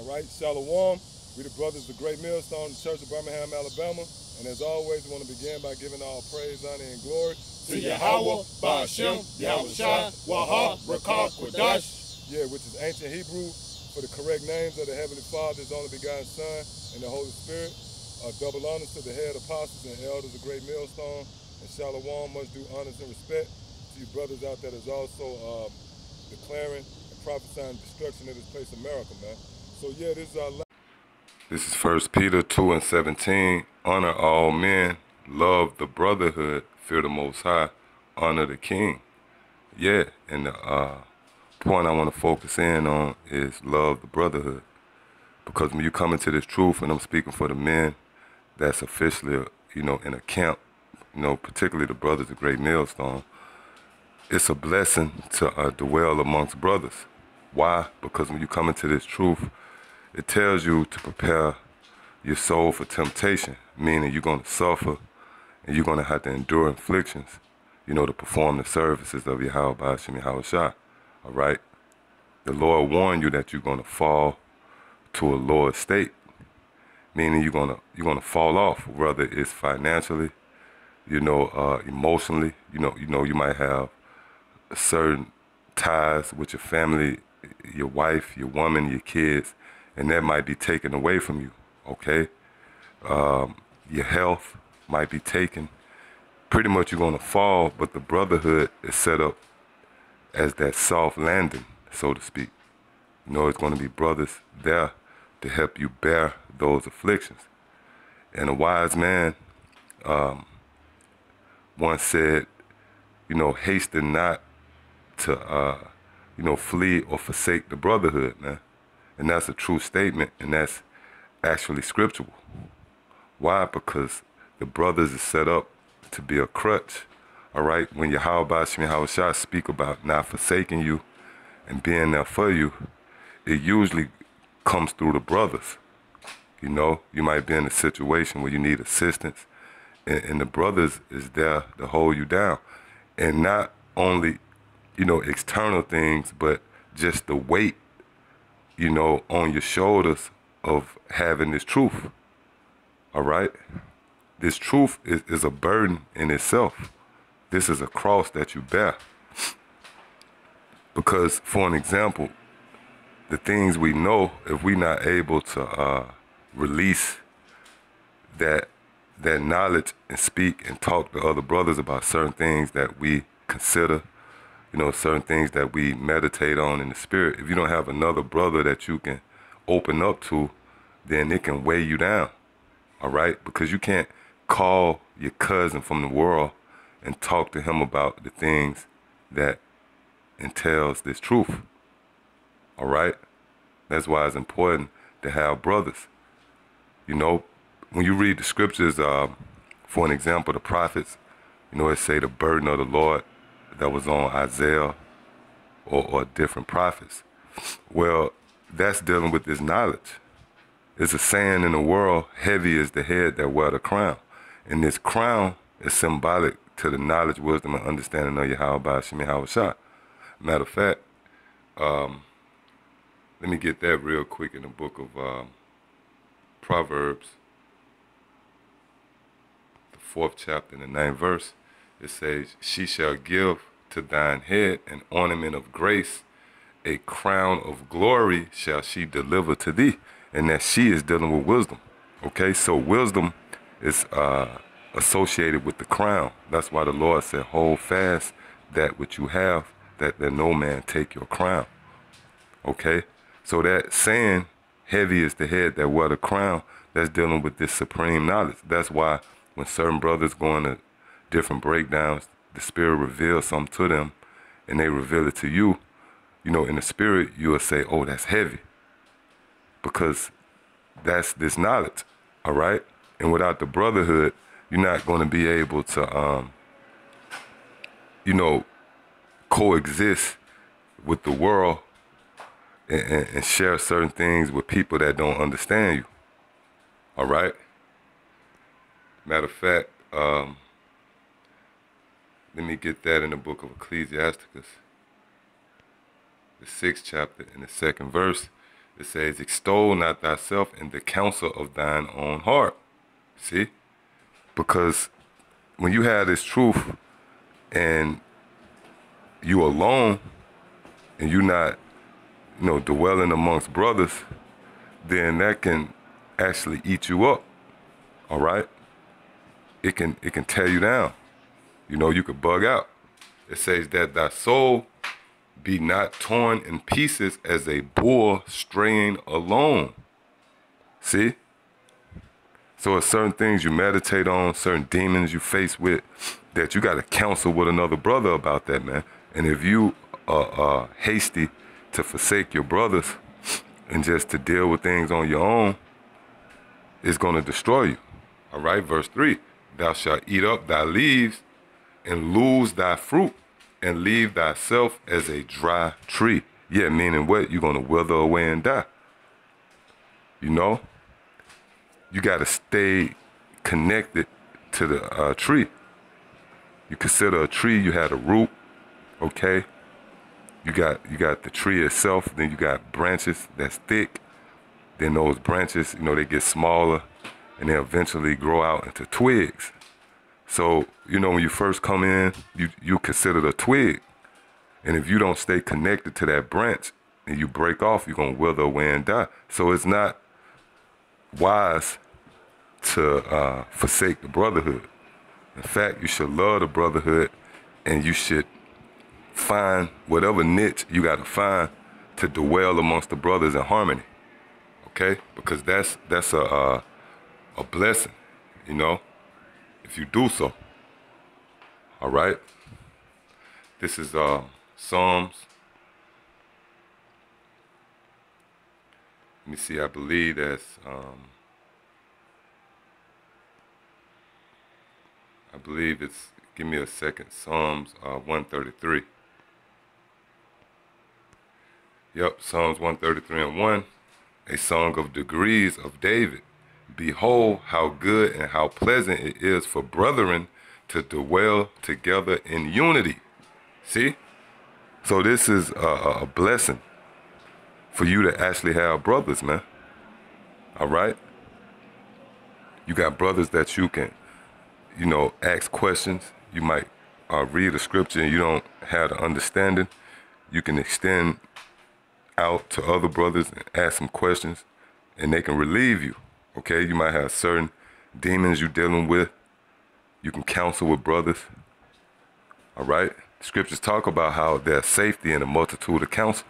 All right, Shalom. We the brothers of the Great Millstone, the Church of Birmingham, Alabama. And as always, we want to begin by giving all praise, honor, and glory to Yahweh, Ba'ashem, Yahushua, Waha, Rakah, Kodash. Yeah, which is ancient Hebrew for the correct names of the Heavenly Father, His only begotten Son, and the Holy Spirit. Double honors to the head apostles and elders of Great Millstone. And Shalom, much due honors and respect to you brothers out there that's also declaring and prophesying destruction of this place, America, man. So yeah, this is our last. This is 1 Peter 2:17. Honor all men, love the brotherhood, fear the Most High, honor the King. Yeah, and the point I want to focus in on is love the brotherhood. Because when you come into this truth, and I'm speaking for the men that's officially, in a camp, particularly the brothers of Great Millstone, it's a blessing to dwell amongst brothers. Why? Because when you come into this truth, it tells you to prepare your soul for temptation, meaning you're going to suffer and you're going to have to endure afflictions, to perform the services of Yahweh Ba'ashem Yahushua. All right? The Lord warned you that you're going to fall to a lower state, meaning you're gonna fall off, whether it's financially, emotionally. You might have certain ties with your family, your wife, your woman, your kids, and that might be taken away from you. Okay, your health might be taken. Pretty much you're gonna fall, but the brotherhood is set up as that soft landing, so to speak. It's gonna be brothers there to help you bear those afflictions. And a wise man once said, hasten not to, flee or forsake the brotherhood, man. And that's a true statement, and that's actually scriptural. Why? Because the brothers is set up to be a crutch, all right? When Yahweh Ba'ashem Yahushua speak about not forsaking you and being there for you, it usually comes through the brothers. You might be in a situation where you need assistance, and the brothers is there to hold you down. And not only, external things, but just the weight, on your shoulders of having this truth. All right? This truth is a burden in itself. This is a cross that you bear. Because, for an example, the things we know, if we're not able to release that knowledge and speak and talk to other brothers about certain things that we consider, certain things that we meditate on in the spirit, if you don't have another brother that you can open up to, then it can weigh you down, all right? Because you can't call your cousin from the world and talk to him about the things that entails this truth. All right? That's why it's important to have brothers. When you read the scriptures, for an example, the prophets, it say the burden of the Lord that was on Isaiah or different prophets. Well, that's dealing with this knowledge. It's a saying in the world, heavy is the head that wear the crown. And this crown is symbolic to the knowledge, wisdom, and understanding of Yahweh Ba'ashem Yahushua. Matter of fact, let me get that real quick in the book of Proverbs, the 4th chapter and the 9th verse. It says, she shall give to thine head an ornament of grace, a crown of glory shall she deliver to thee. And that she is dealing with wisdom. Okay, so wisdom is associated with the crown. That's why the Lord said, hold fast that which you have, that no man take your crown. Okay, so that saying, heavy is the head that wear the crown, that's dealing with this supreme knowledge. That's why when certain brothers go into different breakdowns, the Spirit reveals something to them, and they reveal it to you, in the Spirit, you will say, oh, that's heavy. Because that's this knowledge, all right? And without the brotherhood, you're not going to be able to, coexist with the world and share certain things with people that don't understand you, all right? Matter of fact, let me get that in the book of Ecclesiasticus, the 6th chapter and the 2nd verse. It says, extol not thyself in the counsel of thine own heart. See? Because when you have this truth and you alone and you not, dwelling amongst brothers, then that can actually eat you up. All right? It can tear you down. You could bug out. It says that thy soul be not torn in pieces as a bull straying alone. See? So it's certain things you meditate on, certain demons you face with, that you got to counsel with another brother about that, man. And if you are hasty to forsake your brothers and just to deal with things on your own, it's going to destroy you. All right, verse 3, thou shalt eat up thy leaves and lose thy fruit and leave thyself as a dry tree. Yeah, meaning what? You're going to wither away and die. You got to stay connected to the tree. You consider a tree, you had a root, okay? You got the tree itself, then you got branches that's thick. Then those branches, they get smaller and they eventually grow out into twigs. So, when you first come in, you consider a twig. And if you don't stay connected to that branch and you break off, you're going to wither away and die. So it's not wise to forsake the brotherhood. In fact, you should love the brotherhood and you should find whatever niche you got to find to dwell amongst the brothers in harmony. Okay? Because that's a blessing, if you do so. All right? This is Psalms. Let me see, I believe that's give me a second, Psalms 133. Yep, Psalms 133 and 1, a song of degrees of David. Behold, how good and how pleasant it is for brethren to dwell together in unity. See? So this is a blessing for you to actually have brothers, man. All right? You got brothers that you can, ask questions. You might read a scripture and you don't have the understanding. You can extend out to other brothers and ask them questions and they can relieve you. Okay? You might have certain demons you're dealing with. You can counsel with brothers. All right? Scriptures talk about how there's safety in a multitude of counsel.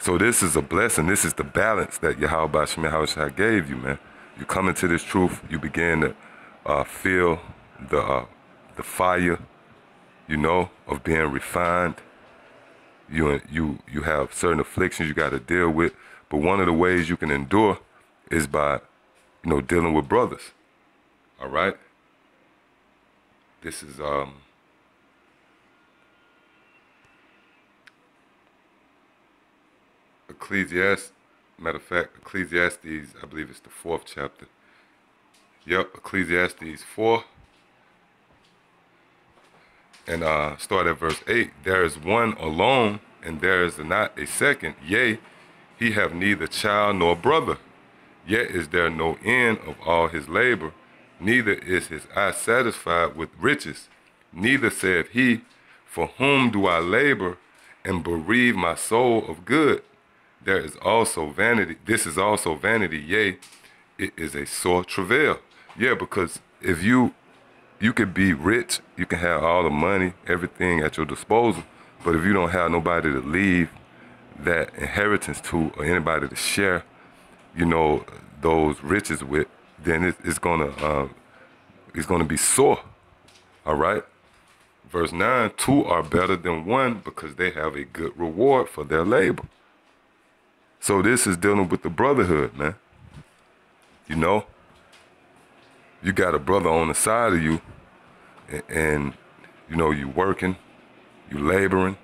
So this is a blessing. This is the balance that Yahweh Shai gave you, man. You come into this truth, you begin to feel the fire, of being refined. You have certain afflictions you got to deal with, but one of the ways you can endure is by, dealing with brothers. All right. This is Ecclesiastes. Matter of fact, Ecclesiastes, I believe it's the 4th chapter. Yep, Ecclesiastes 4. And start at verse 8. There is one alone, and there is not a second. Yea, he have neither child nor brother. Yet is there no end of all his labor. Neither is his eye satisfied with riches. Neither saith he, for whom do I labor and bereave my soul of good? There is also vanity. This is also vanity. Yea, it is a sore travail. Yeah, because if you could be rich, you can have all the money, everything at your disposal, but if you don't have nobody to leave that inheritance to or anybody to share, those riches with, then it's gonna be sore. All right. Verse 9: two are better than one because they have a good reward for their labor. So this is dealing with the brotherhood, man. You got a brother on the side of you, and you working, you laboring,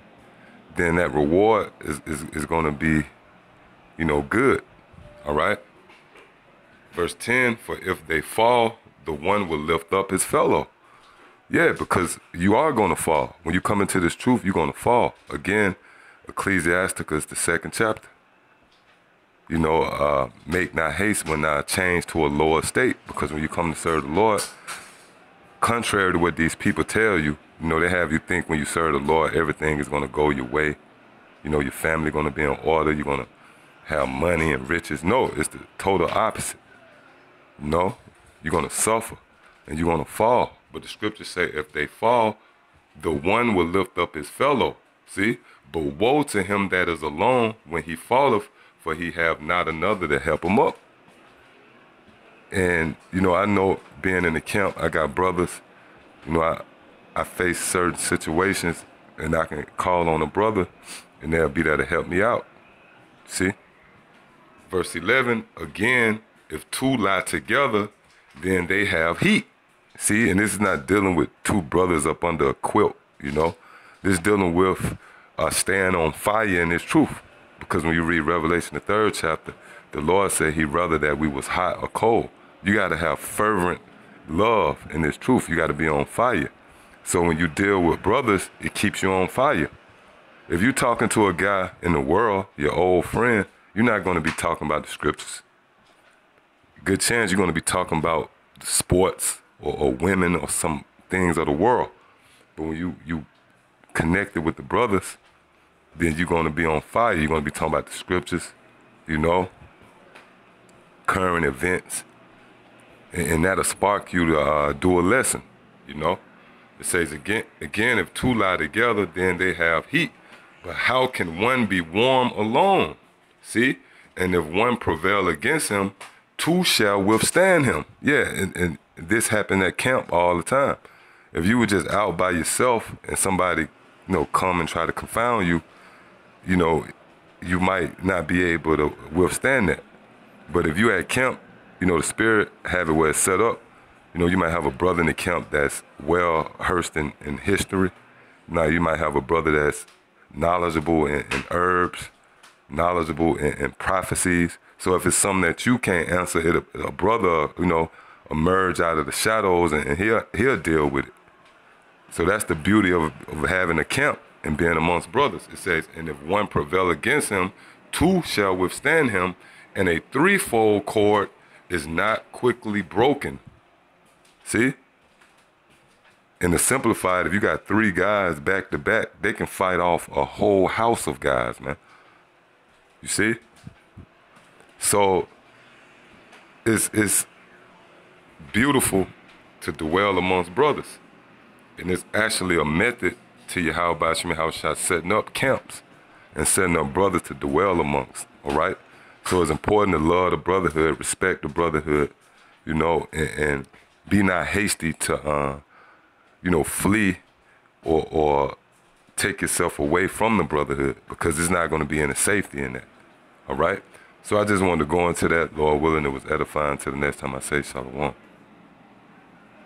then that reward is going to be, good. All right. Verse 10, for if they fall, the one will lift up his fellow. Yeah, because you are going to fall. When you come into this truth, you're going to fall. Again, Ecclesiasticus, the 2nd chapter. make not haste when not change to a lower state. Because when you come to serve the Lord, contrary to what these people tell you, they have you think when you serve the Lord, everything is going to go your way. Your family going to be in order. You're going to have money and riches. No, it's the total opposite. You're going to suffer and you're going to fall. But the scriptures say if they fall, the one will lift up his fellow. See? But woe to him that is alone when he falleth, for he have not another to help him up. And, I know being in the camp, I got brothers, I face certain situations and I can call on a brother and they'll be there to help me out. See? Verse 11, again, if two lie together, then they have heat. See, and this is not dealing with two brothers up under a quilt, This is dealing with staying on fire in this truth. Because when you read Revelation, the 3rd chapter, the Lord said he'd rather that we was hot or cold. You got to have fervent love in this truth. You got to be on fire. So when you deal with brothers, it keeps you on fire. If you're talking to a guy in the world, your old friend, you're not going to be talking about the scriptures. Good chance you're going to be talking about sports or women or some things of the world. But when you connected with the brothers, then you're going to be on fire. You're going to be talking about the scriptures, current events. And that'll spark you to do a lesson, It says, again, if two lie together, then they have heat. But how can one be warm alone? See? And if one prevail against him, two shall withstand him. Yeah, and this happened at camp all the time. If you were just out by yourself and somebody, come and try to confound you, you might not be able to withstand that. But if you at camp, the spirit have it where it's set up. You might have a brother in the camp that's well versed in history. Now you might have a brother that's knowledgeable in herbs, knowledgeable in prophecies. So if it's something that you can't answer, a brother, emerge out of the shadows and he'll deal with it. So that's the beauty of having a camp and being amongst brothers. It says, and if one prevail against him, two shall withstand him, and a threefold cord is not quickly broken. See? And to simplify it, if you got three guys back to back, they can fight off a whole house of guys, man. You see? So it's beautiful to dwell amongst brothers. And it's actually a method to Yahweh setting up camps and setting up brothers to dwell amongst, all right? So it's important to love the brotherhood, respect the brotherhood, and be not hasty to, flee or take yourself away from the brotherhood, because there's not going to be any safety in that, all right? So I just wanted to go into that. Lord willing, it was edifying. Till the next time I say shalom.